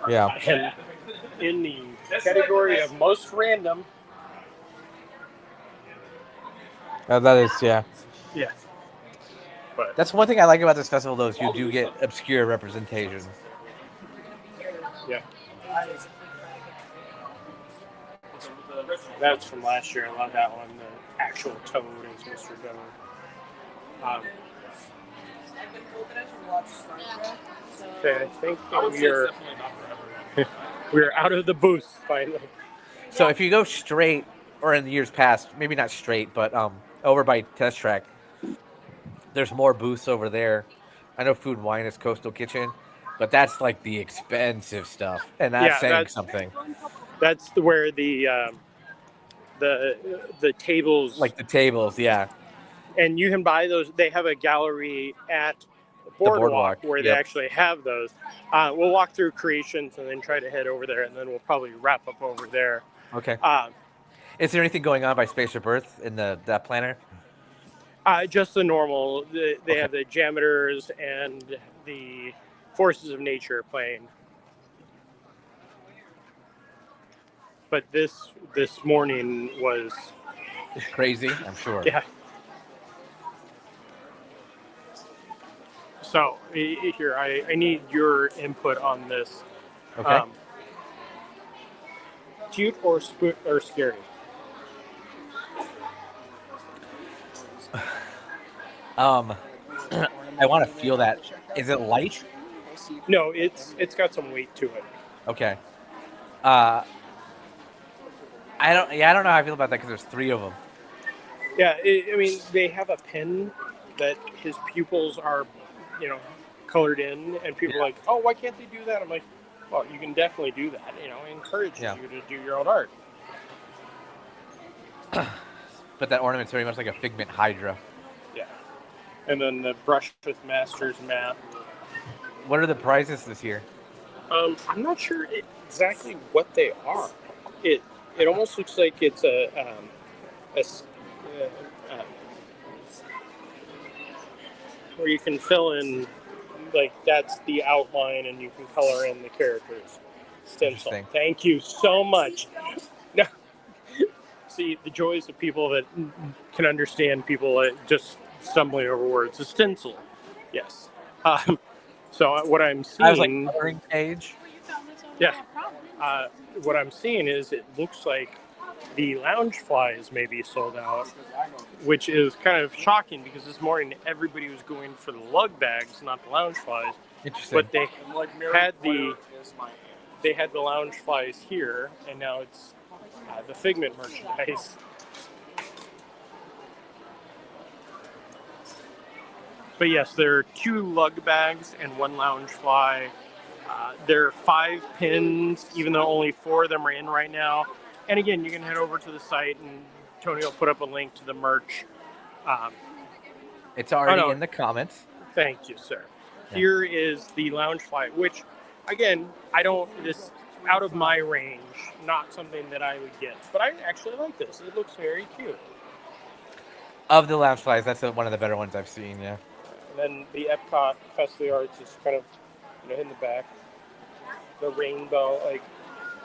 Yeah. And in the category of most random. That is, yeah. Yeah. But That's one thing I like about this festival, though, is you do get obscure representation. yeah. That's from last year. I love that one. The actual Toad is Mr. Toad. Okay, I think we're out of the booth finally. So if you go straight, or in the years past, maybe not straight, but over by Test Track, there's more booths over there. I know Food and Wine is Coastal Kitchen, but that's like the expensive stuff, and that's saying something. That's where the tables, Like the tables, yeah. and you can buy those. They have a gallery at the boardwalk where they actually have those. We'll walk through Creations and then try to head over there, and then we'll probably wrap up over there. Okay. Is there anything going on by Spaceship Earth in that planner? Just the normal. They have the Geometers and the Forces of Nature playing. But this morning was crazy, I'm sure. Yeah. So here, I need your input on this. Okay. Cute or scary? I want to feel that. Is it light? No, it's got some weight to it. Okay. I don't know how I feel about that because there's 3 of them. Yeah, I mean, they have a pen that his pupils are, colored in, and people are like, oh, why can't they do that? I'm like, well, you can definitely do that. I encourage you to do your own art. But that ornament's very much like a Figment Hydra. Yeah. And then the brush with Masters map. What are the prizes this year? I'm not sure exactly what they are. It almost looks like it's where you can fill in, like, that's the outline and you can color in the characters. Stencil. Thank you so much. No. See, the joys of people that can understand people just stumbling over words. A stencil. Yes. So what I'm seeing... I was like, coloring page? Yeah. What I'm seeing is it looks like the Loungeflies may be sold out, which is kind of shocking because this morning everybody was going for the lug bags, not the Loungeflies. Interesting. But they had the Loungeflies here, and now it's the Figment merchandise. But yes, there are 2 lug bags and 1 Loungefly. There are 5 pins, even though only 4 of them are in right now. And again, you can head over to the site, and Tony will put up a link to the merch. It's already no. in the comments. Thank you, sir. Yeah. Here is the Loungefly, which, again, this out of my range, not something that I would get. But I actually like this. It looks very cute. Of the Loungeflies, that's one of the better ones I've seen, yeah. And then the EPCOT Festival of the Arts is kind of, in the back. The rainbow,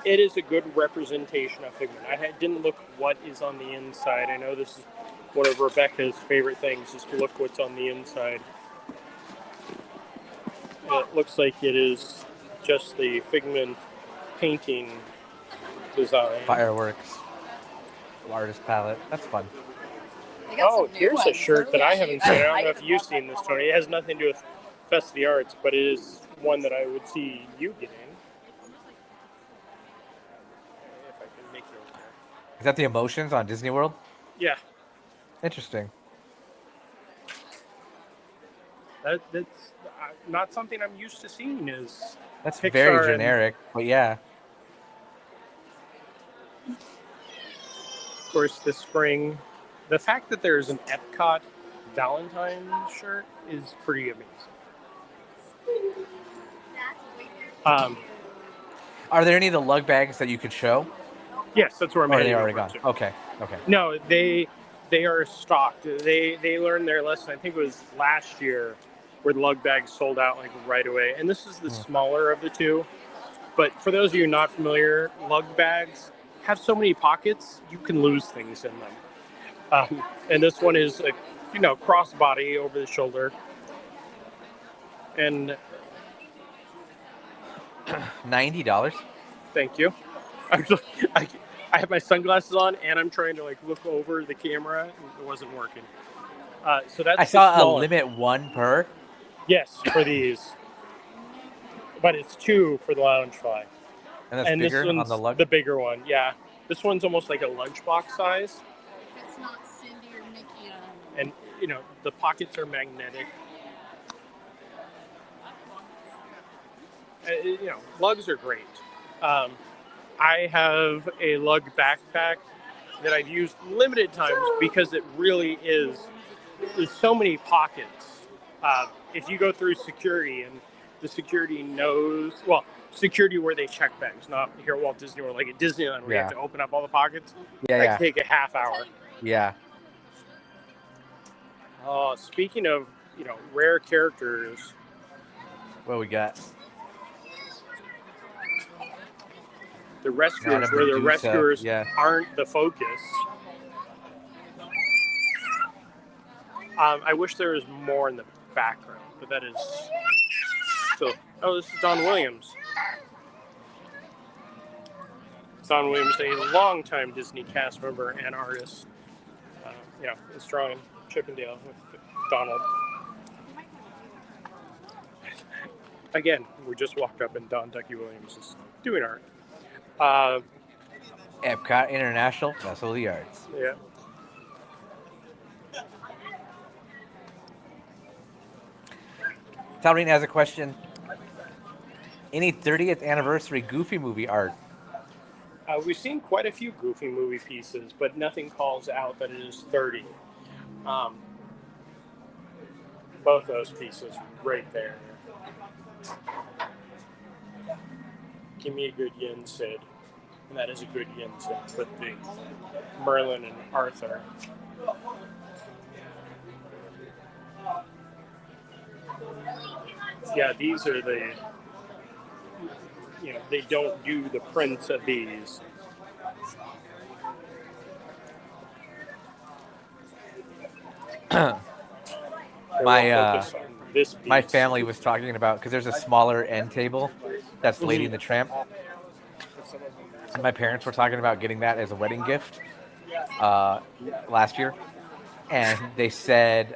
it is a good representation of Figment. I didn't look what is on the inside. I know this is one of Rebecca's favorite things, is to look what's on the inside. It looks like it is just the Figment painting design. Fireworks. Artist palette. That's fun. Oh, here's a shirt that I haven't seen. I don't know if you've seen this, Tony. It has nothing to do with Fest of the Arts, but it is one that I would see you getting. If I can make it over there. Is that the Emotions on Disney World? Yeah. Interesting. That's not something I'm used to seeing. That's Pixar very generic, but yeah. Of course, this spring, the fact that there's an EPCOT Valentine shirt is pretty amazing. Are there any of the lug bags that you could show? Yes, that's where I'm Or are heading they already over gone? to. Okay. No, they are stocked. They learned their lesson. I think it was last year, where the lug bags sold out right away. And this is the smaller of the two. But for those of you not familiar, lug bags have so many pockets, you can lose things in them. And this one is crossbody over the shoulder. And $90. thank you. I have my sunglasses on, and I'm trying to look over the camera, and it wasn't working. So that's I saw a limit 1 per. Yes, for these. But it's 2 for the Loungefly. And that's bigger this one's on the lug? the bigger one, yeah. This one's almost like a lunchbox size. It's not Cindy or Mickey. And, the pockets are magnetic. Lugs are great. I have a lug backpack that I've used limited times because it really there's so many pockets. If you go through security, and the security knows, security where they check bags, not here at Walt Disney World, like at Disneyland, where you have to open up all the pockets. That can take a half hour. Yeah. Speaking of, rare characters. What we got? The rescuers, where the rescuers aren't the focus. I wish there was more in the background, but that is still. Oh, this is Don Williams. Don Williams, a longtime Disney cast member and artist. Is drawing Chippendale with Donald. Again, we just walked up and Don Ducky Williams is doing art. EPCOT International Festival of the Arts. Yeah. Taurine has a question. Any 30th anniversary Goofy movie art? We've seen quite a few Goofy movie pieces, but nothing calls out that it is 30. Both those pieces right there. Give me a good yen, Sid. And that is a good yen, Sid. But the Merlin and Arthur. Yeah, these are the... they don't do the prints of these. My family was talking about, because there's a smaller end table that's Lady and the Tramp. And my parents were talking about getting that as a wedding gift last year. And they said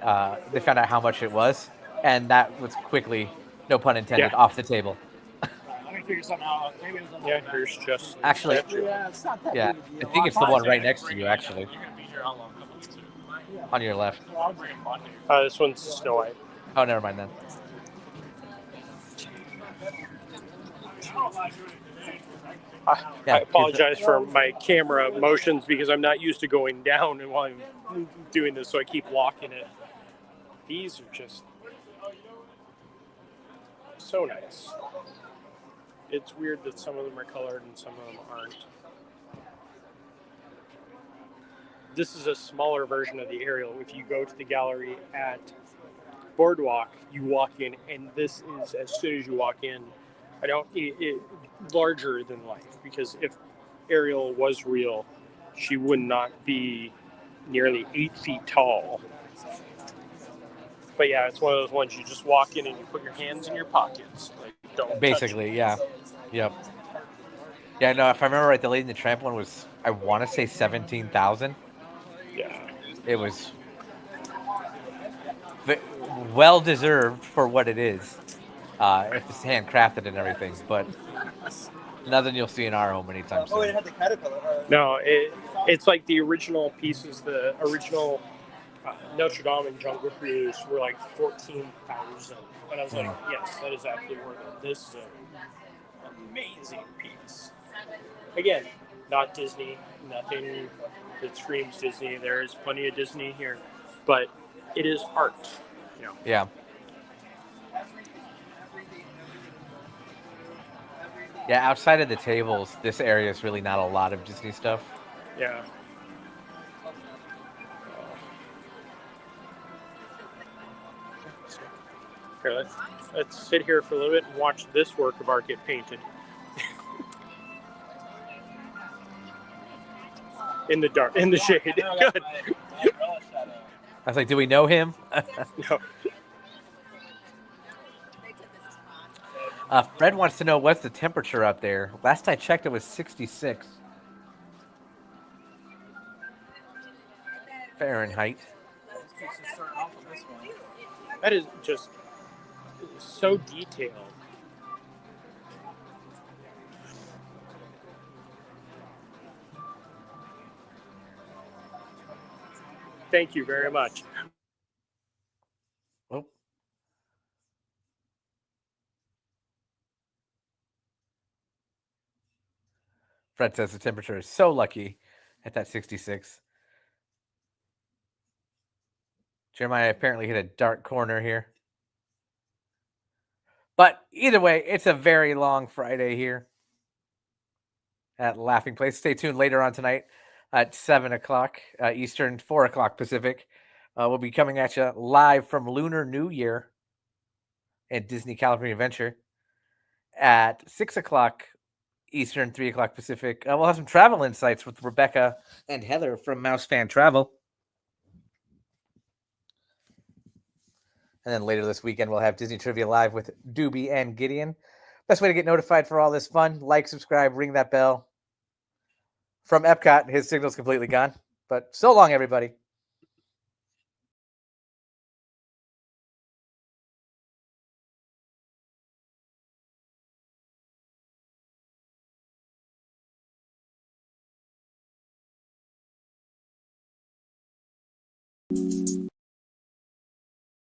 they found out how much it was. And that was quickly, no pun intended, off the table. Let me figure something out. Maybe it's yeah, here's just... Actually, it's not that yeah, big. I think it's the one right next to you, actually. You're going to be here how long? On your left. I'll bring him Monday. This one's Snow White. Oh, never mind then. I apologize for my camera motions because I'm not used to going down and while I'm doing this, so I keep locking it. These are just so nice. It's weird that some of them are colored and some of them aren't. This is a smaller version of the Ariel. If you go to the gallery at Boardwalk, you walk in, and this is, as soon as you walk in, larger than life, because if Ariel was real, she would not be nearly 8 feet tall. But yeah, it's one of those ones you just walk in and you put your hands in your pockets. Like, don't Basically, touch yeah. Yep. Yeah, no, if I remember right, the Lady in the Tramp one was, I want to say 17,000. Yeah. It was well deserved for what it is. If it's handcrafted and everything, but nothing you'll see in our home anytime Oh, it soon. had the caterpillar. No, it's like the original pieces, the original Notre Dame and Jungle Cruise were like 14,000. And I was like, yes, that is absolutely worth it. This is an amazing piece. Again, not Disney, nothing that screams Disney. There is plenty of Disney here, but it is art. You know. Yeah. Yeah, outside of the tables, this area is really not a lot of Disney stuff. Yeah. Here, let's sit here for a little bit and watch this work of art get painted. In the dark, in the shade. Good. I was like, do we know him? No. Fred wants to know what's the temperature up there. Last I checked, it was 66 Fahrenheit. That is just so detailed. Thank you very much. Oh. Fred says the temperature is so lucky at that 66. Jeremiah apparently hit a dark corner here. But either way, it's a very long Friday here at Laughing Place. Stay tuned later on tonight at 7 o'clock Eastern, 4 o'clock Pacific. We'll be coming at you live from Lunar New Year at Disney California Adventure at 6 o'clock Eastern, 3 o'clock Pacific. We'll have some travel insights with Rebecca and Heather from Mouse Fan Travel. And then later this weekend, we'll have Disney Trivia Live with Doobie and Gideon. Best way to get notified for all this fun, like, subscribe, ring that bell. From EPCOT, his signal's completely gone. But so long, everybody.